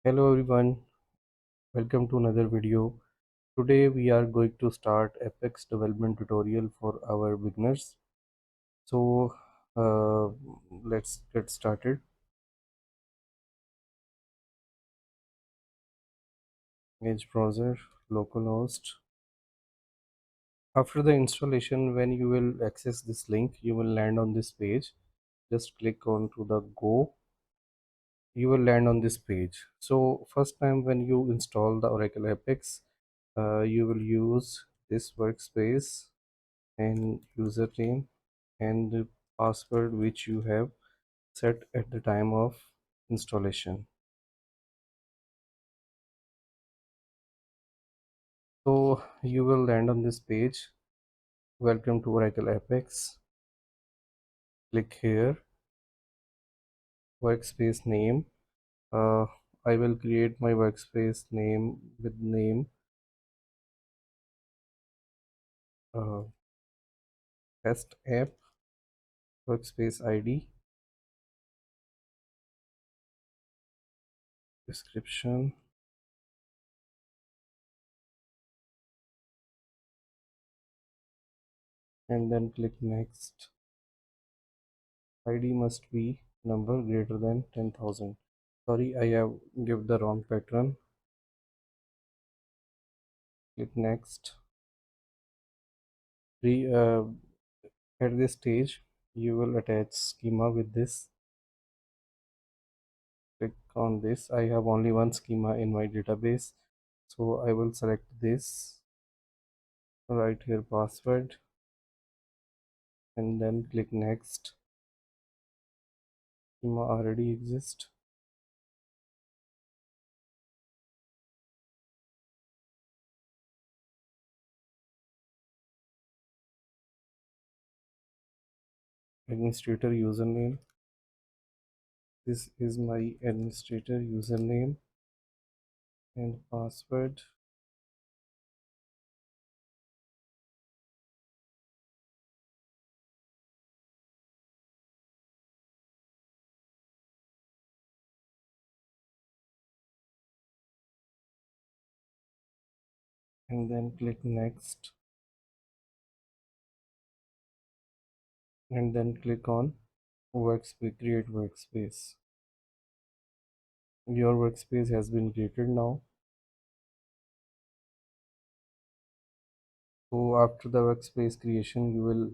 Hello everyone, welcome to another video. Today we are going to start Apex development tutorial for our beginners. So uh, let's get started. Edge browser, localhost. After the installation, when you will access this link, you will land on this page. Just click on to the go. You will land on this page. So first time when you install the Oracle Apex, you will use this workspace and username and the password which you have set at the time of installation. So you will land on this page. Welcome to Oracle Apex. Click here, workspace name. uh, I will create my workspace name with name uh, test app, workspace ID, description, and then click next. ID must be number greater than 10,000. Sorry, I have give the wrong pattern. Click next. At this stage, you will attach schema with this. Click on this. I have only one schema in my database, so I will select this. Write here password and then click next. Schema already exists. Administrator username. This is my administrator username and password. And then click next and then click on workspace, create workspace. Your workspace has been created now. So after the workspace creation, you will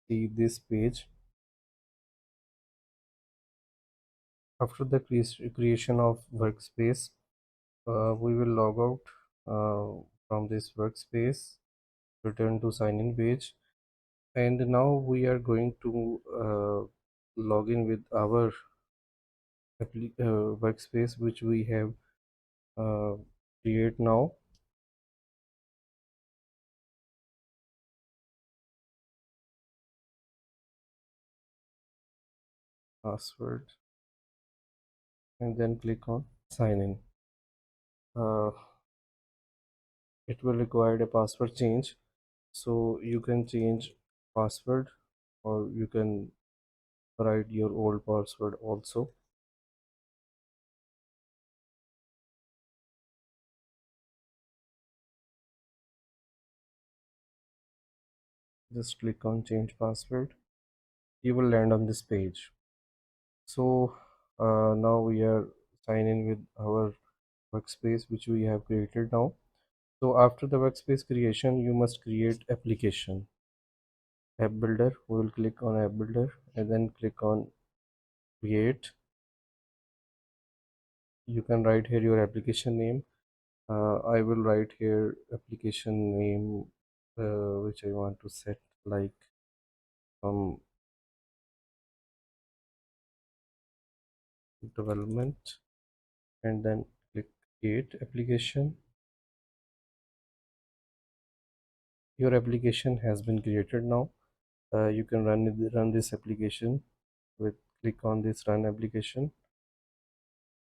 see this page. After the creation of workspace, we will log out from this workspace, return to sign in page, and now we are going to log in with our workspace which we have uh, create now. Password and then click on sign in. uh, it will require a password change, so you can change password or you can write your old password also. Just click on change password. You will land on this page. So now we are sign in with our workspace which we have created now. So after the workspace creation, you must create application. App builder, we will click on app builder and then click on create. You can write here your application name. I will write here application name which I want to set like development, and then click create application. Your application has been created now. You can run this application with click on this run application.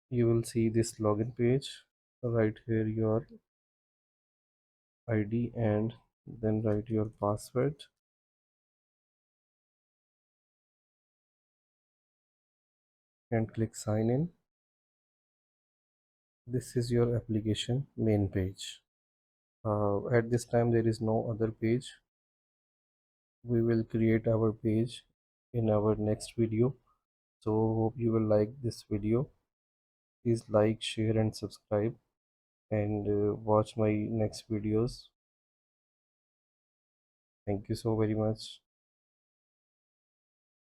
You will see this login page. Write here your ID and then write your password and click sign in. This is your application main page. At this time there is no other page. We will create our page in our next video. So hope you will like this video. Please like, share and subscribe, and watch my next videos. Thank you so very much.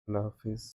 Allah Hafiz.